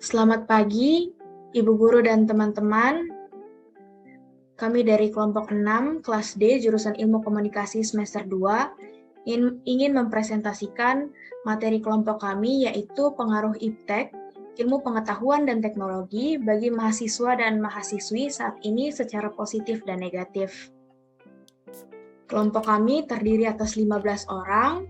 Selamat pagi, Ibu Guru dan teman-teman. Kami dari kelompok 6, kelas D, jurusan Ilmu Komunikasi semester 2, ingin mempresentasikan materi kelompok kami, yaitu pengaruh IPTEK, ilmu pengetahuan dan teknologi, bagi mahasiswa dan mahasiswi saat ini secara positif dan negatif. Kelompok kami terdiri atas 15 orang.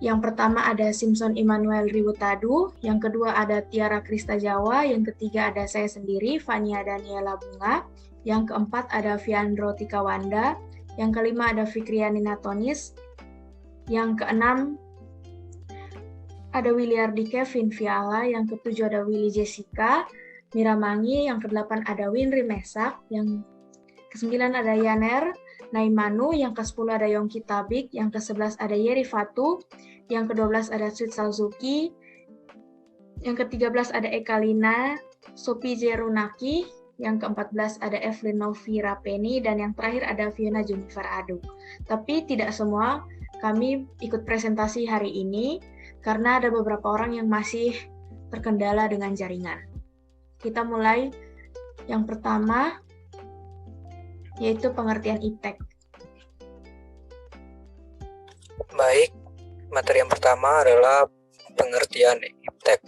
Yang pertama ada Simpson Immanuel Riwutadu, yang kedua ada Tiara Krista Jawa, yang ketiga ada saya sendiri, Fania Daniela Bunga, yang keempat ada Fiandro Tikawanda, yang kelima ada Fikriani Natonis, yang keenam ada Williardi Kevin Viala, yang ketujuh ada Willy Jessica Miramangi, yang kedelapan ada Winry Mesak, yang kesembilan ada Yaner Naimanu, yang ke-10 ada Yongki Tabik, yang ke-11 ada Yeri Fatu, yang ke-12 ada Sweet Salzuki, yang ke-13 ada Ekalina Sopi Jerunaki, yang ke-14 ada Evelyn Novi Rapeni, dan yang terakhir ada Fiona Junifer Adu. Tapi tidak semua kami ikut presentasi hari ini, karena ada beberapa orang yang masih terkendala dengan jaringan. Kita mulai yang pertama, yaitu pengertian IPTEK. Baik, materi yang pertama adalah pengertian IPTEK.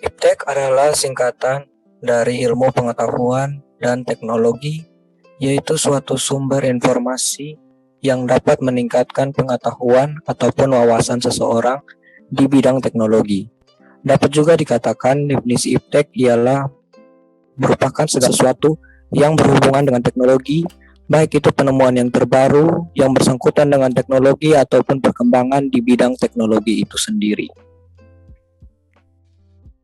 IPTEK adalah singkatan dari Ilmu Pengetahuan dan Teknologi, yaitu suatu sumber informasi yang dapat meningkatkan pengetahuan ataupun wawasan seseorang di bidang teknologi. Dapat juga dikatakan definisi IPTEK ialah merupakan segala sesuatu yang berhubungan dengan teknologi, baik itu penemuan yang terbaru yang bersangkutan dengan teknologi ataupun perkembangan di bidang teknologi itu sendiri.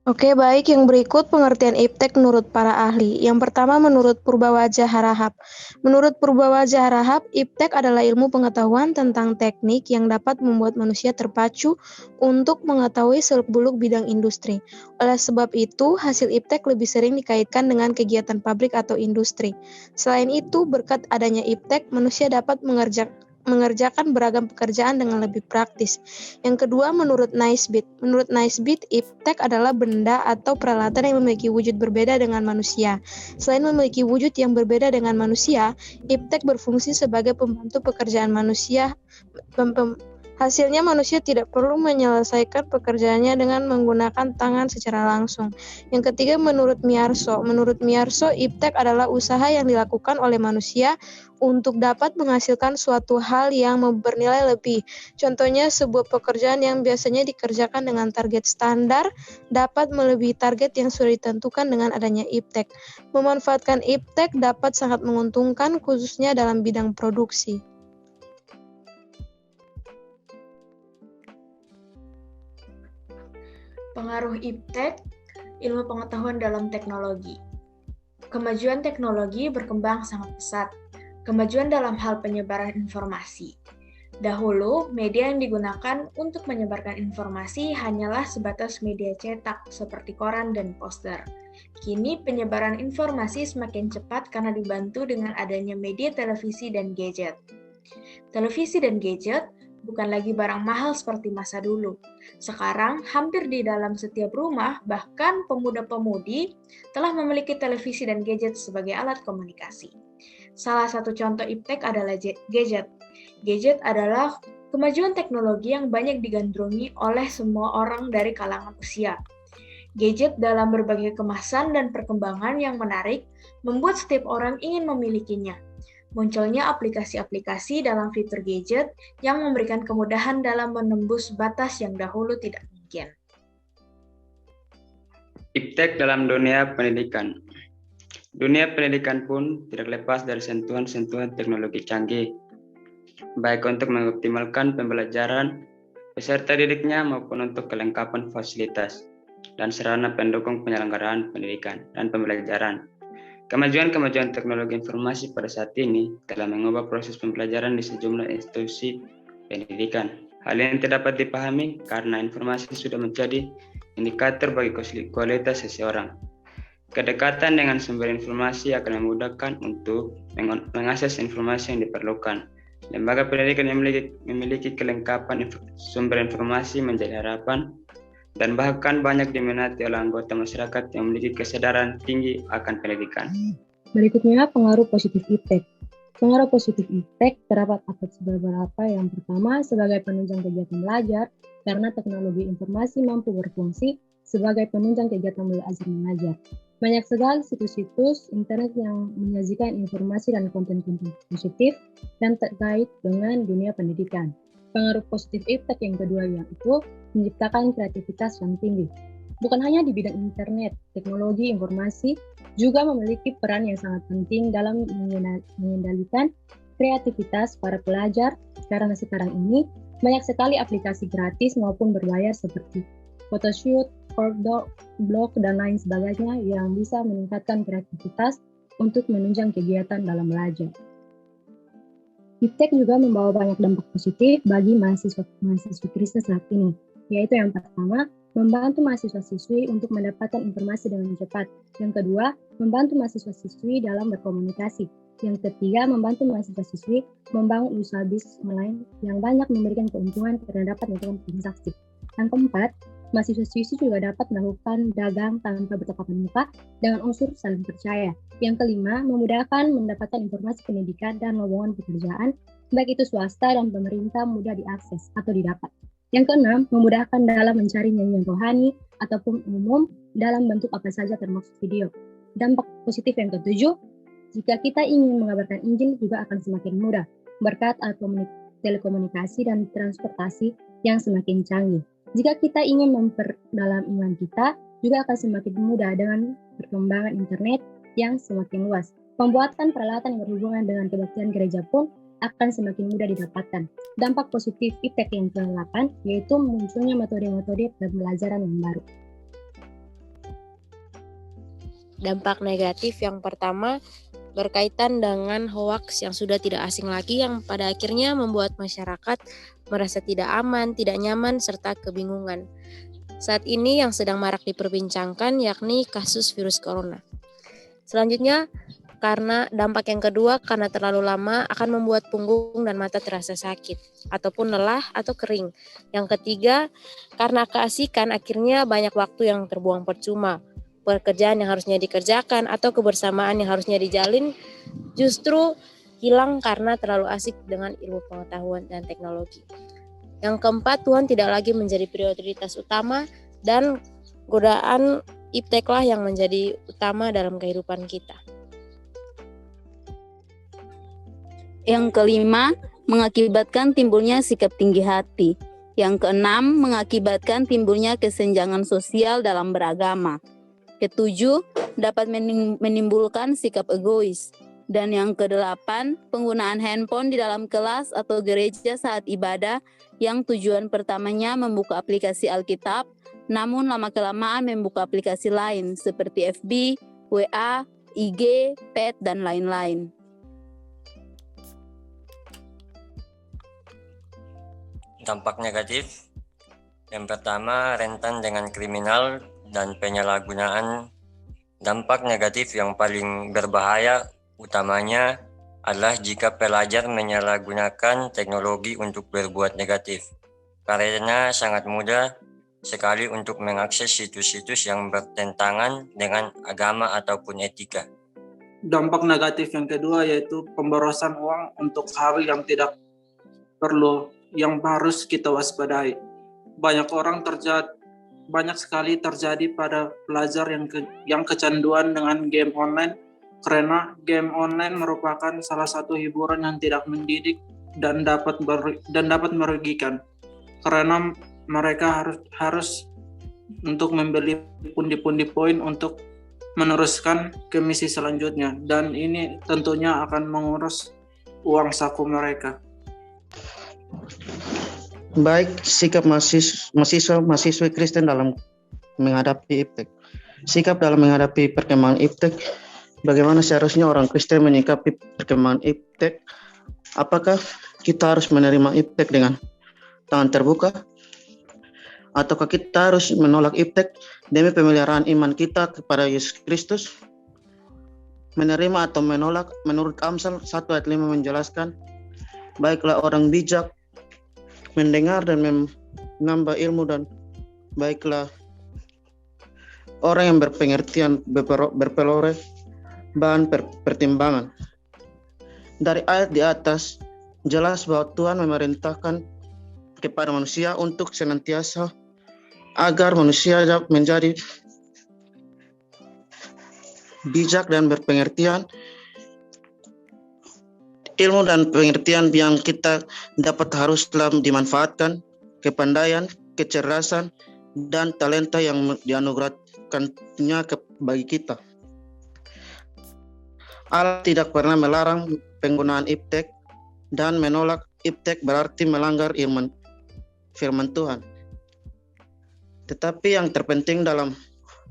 Oke, baik. Yang berikut pengertian IPTEK menurut para ahli. Yang pertama, menurut Purbawajah Harahap. Menurut Purbawajah Harahap, IPTEK adalah ilmu pengetahuan tentang teknik yang dapat membuat manusia terpacu untuk mengetahui seluk-beluk bidang industri. Oleh sebab itu, hasil IPTEK lebih sering dikaitkan dengan kegiatan pabrik atau industri. Selain itu, berkat adanya IPTEK, manusia dapat mengerjakan beragam pekerjaan dengan lebih praktis. Yang kedua, menurut Naisbitt. Menurut Naisbitt, IPTEK adalah benda atau peralatan yang memiliki wujud berbeda dengan manusia. Selain memiliki wujud yang berbeda dengan manusia, IPTEK berfungsi sebagai pembantu pekerjaan manusia. Hasilnya, manusia tidak perlu menyelesaikan pekerjaannya dengan menggunakan tangan secara langsung. Yang ketiga, menurut Miarso. Menurut Miarso, IPTEK adalah usaha yang dilakukan oleh manusia untuk dapat menghasilkan suatu hal yang bernilai lebih. Contohnya, sebuah pekerjaan yang biasanya dikerjakan dengan target standar dapat melebihi target yang sudah ditentukan dengan adanya IPTEK. Memanfaatkan IPTEK dapat sangat menguntungkan, khususnya dalam bidang produksi. Pengaruh IPTEK, ilmu pengetahuan dalam teknologi. Kemajuan teknologi berkembang sangat pesat. Kemajuan dalam hal penyebaran informasi. Dahulu, media yang digunakan untuk menyebarkan informasi hanyalah sebatas media cetak seperti koran dan poster. Kini penyebaran informasi semakin cepat karena dibantu dengan adanya media televisi dan gadget. Televisi dan gadget bukan lagi barang mahal seperti masa dulu. Sekarang, hampir di dalam setiap rumah, bahkan pemuda-pemudi telah memiliki televisi dan gadget sebagai alat komunikasi. Salah satu contoh IPTEK adalah gadget. Gadget adalah kemajuan teknologi yang banyak digandrungi oleh semua orang dari kalangan usia. Gadget dalam berbagai kemasan dan perkembangan yang menarik membuat setiap orang ingin memilikinya. Munculnya aplikasi-aplikasi dalam fitur gadget yang memberikan kemudahan dalam menembus batas yang dahulu tidak mungkin. IPTEK dalam dunia pendidikan. Dunia pendidikan pun tidak lepas dari sentuhan-sentuhan teknologi canggih, baik untuk mengoptimalkan pembelajaran peserta didiknya maupun untuk kelengkapan fasilitas dan sarana pendukung penyelenggaraan pendidikan dan pembelajaran. Kemajuan-kemajuan teknologi informasi pada saat ini telah mengubah proses pembelajaran di sejumlah institusi pendidikan. Hal yang tidak dapat dipahami karena informasi sudah menjadi indikator bagi kualitas seseorang. Kedekatan dengan sumber informasi akan memudahkan untuk mengakses informasi yang diperlukan. Lembaga pendidikan yang memiliki kelengkapan sumber informasi menjadi harapan dan bahkan banyak diminati oleh anggota masyarakat yang memiliki kesadaran tinggi akan pendidikan. Berikutnya, pengaruh positif iptek. Pengaruh positif iptek terdapat atas beberapa. Yang pertama, sebagai penunjang kegiatan belajar, karena teknologi informasi mampu berfungsi sebagai penunjang kegiatan belajar mengajar. Banyak sekali situs-situs internet yang menyajikan informasi dan konten-konten positif dan terkait dengan dunia pendidikan. Pengaruh positif iptek yang kedua yaitu menciptakan kreativitas yang tinggi. Bukan hanya di bidang internet, teknologi informasi juga memiliki peran yang sangat penting dalam mengendalikan kreativitas para pelajar, karena sekarang ini banyak sekali aplikasi gratis maupun berbayar seperti Photoshoot, Corkdoc, Blog, dan lain sebagainya yang bisa meningkatkan kreativitas untuk menunjang kegiatan dalam belajar. Iptek juga membawa banyak dampak positif bagi mahasiswa Kristen saat ini, yaitu yang pertama, membantu mahasiswa-siswi untuk mendapatkan informasi dengan cepat. Yang kedua, membantu mahasiswa-siswi dalam berkomunikasi. Yang ketiga, membantu mahasiswa-siswi membangun usaha bisnis online yang banyak memberikan keuntungan terhadap lingkungan transaksi. Yang keempat, mahasiswa-siswi juga dapat melakukan dagang tanpa bertatap muka dengan unsur saling percaya. Yang kelima, memudahkan mendapatkan informasi pendidikan dan lowongan pekerjaan, baik itu swasta dan pemerintah mudah diakses atau didapat. Yang keenam, memudahkan dalam mencari nyanyian rohani ataupun umum dalam bentuk apa saja termasuk video. Dampak positif yang ketujuh, jika kita ingin mengabarkan Injil juga akan semakin mudah berkat alat telekomunikasi dan transportasi yang semakin canggih. Jika kita ingin memperdalam iman kita, juga akan semakin mudah dengan perkembangan internet yang semakin luas. Pembuatan peralatan yang berhubungan dengan kebaktian gereja pun akan semakin mudah didapatkan. Dampak positif iptek yang ke-8 yaitu munculnya metode-metode pembelajaran yang baru. Dampak negatif yang pertama berkaitan dengan hoaks yang sudah tidak asing lagi, yang pada akhirnya membuat masyarakat merasa tidak aman, tidak nyaman, serta kebingungan. Saat ini yang sedang marak diperbincangkan yakni kasus virus corona. Selanjutnya, karena dampak yang kedua, karena terlalu lama akan membuat punggung dan mata terasa sakit, ataupun lelah atau kering. Yang ketiga, karena keasikan akhirnya banyak waktu yang terbuang percuma. Pekerjaan yang harusnya dikerjakan atau kebersamaan yang harusnya dijalin justru hilang karena terlalu asik dengan ilmu pengetahuan dan teknologi. Yang keempat, Tuhan tidak lagi menjadi prioritas utama dan godaan ipteklah yang menjadi utama dalam kehidupan kita. Yang kelima, mengakibatkan timbulnya sikap tinggi hati. Yang keenam, mengakibatkan timbulnya kesenjangan sosial dalam beragama. Ketujuh, dapat menimbulkan sikap egois. Dan yang kedelapan, penggunaan handphone di dalam kelas atau gereja saat ibadah yang tujuan pertamanya membuka aplikasi Alkitab, namun lama-kelamaan membuka aplikasi lain seperti FB, WA, IG, Pet, dan lain-lain. Dampak negatif yang pertama, rentan dengan kriminal dan penyalahgunaan. Dampak negatif yang paling berbahaya utamanya adalah jika pelajar menyalahgunakan teknologi untuk berbuat negatif, karena sangat mudah sekali untuk mengakses situs-situs yang bertentangan dengan agama ataupun etika. Dampak negatif yang kedua yaitu pemborosan uang untuk hal yang tidak perlu, yang harus kita waspadai. Banyak sekali terjadi pada pelajar yang kecanduan dengan game online, karena game online merupakan salah satu hiburan yang tidak mendidik dan dapat merugikan, karena mereka harus untuk membeli pundi-pundi poin untuk meneruskan ke misi selanjutnya, dan ini tentunya akan mengurus uang saku mereka. Baik sikap mahasiswa Kristen dalam menghadapi iptek. Sikap dalam menghadapi perkembangan iptek. Bagaimana seharusnya orang Kristen menyikapi perkembangan iptek? Apakah kita harus menerima iptek dengan tangan terbuka? Ataukah kita harus menolak iptek demi pemeliharaan iman kita kepada Yesus Kristus? Menerima atau menolak, menurut Amsal 1 ayat 5 menjelaskan, baiklah orang bijak mendengar dan menambah ilmu dan baiklah orang yang berpengertian berperoleh bahan pertimbangan. Dari ayat di atas, jelas bahwa Tuhan memerintahkan kepada manusia untuk senantiasa agar manusia menjadi bijak dan berpengertian. Ilmu dan pengertian yang kita dapat haruslah dimanfaatkan, kepandaian, kecerdasan, dan talenta yang dianugerahkannya bagi kita. Allah tidak pernah melarang penggunaan iptek, dan menolak iptek berarti melanggar firman Tuhan. Tetapi yang terpenting dalam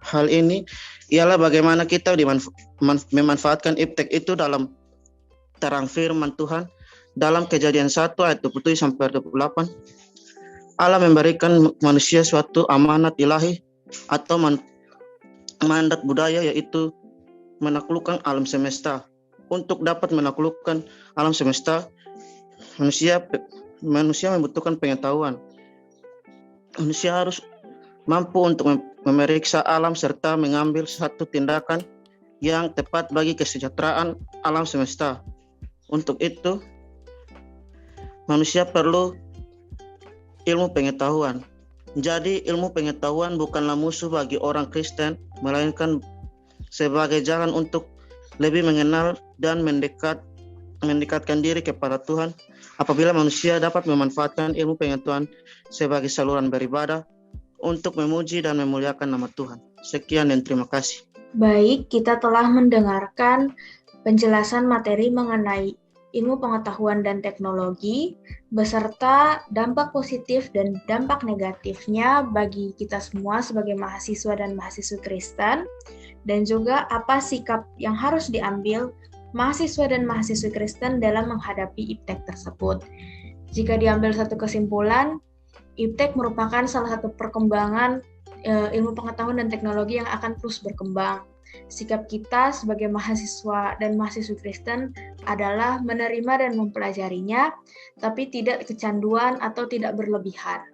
hal ini ialah bagaimana kita memanfaatkan iptek itu dalam terang firman Tuhan. Dalam Kejadian 1 ayat 27-28, Allah memberikan manusia suatu amanat ilahi atau mandat budaya, yaitu menaklukkan alam semesta. Untuk dapat menaklukkan alam semesta, manusia membutuhkan pengetahuan. Manusia harus mampu untuk memeriksa alam serta mengambil satu tindakan yang tepat bagi kesejahteraan alam semesta. Untuk itu, manusia perlu ilmu pengetahuan. Jadi, ilmu pengetahuan bukanlah musuh bagi orang Kristen, melainkan sebagai jalan untuk lebih mengenal dan mendekatkan diri kepada Tuhan. Apabila manusia dapat memanfaatkan ilmu pengetahuan sebagai saluran beribadah untuk memuji dan memuliakan nama Tuhan. Sekian dan terima kasih. Baik, kita telah mendengarkan penjelasan materi mengenai ilmu pengetahuan dan teknologi, beserta dampak positif dan dampak negatifnya bagi kita semua sebagai mahasiswa dan mahasiswa Kristen, dan juga apa sikap yang harus diambil mahasiswa dan mahasiswi Kristen dalam menghadapi iptek tersebut. Jika diambil satu kesimpulan, iptek merupakan salah satu perkembangan ilmu pengetahuan dan teknologi yang akan terus berkembang. Sikap kita sebagai mahasiswa dan mahasiswi Kristen adalah menerima dan mempelajarinya, tapi tidak kecanduan atau tidak berlebihan.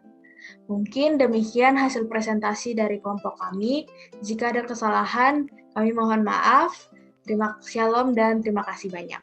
Mungkin demikian hasil presentasi dari kelompok kami. Jika ada kesalahan, kami mohon maaf. Shalom dan terima kasih banyak.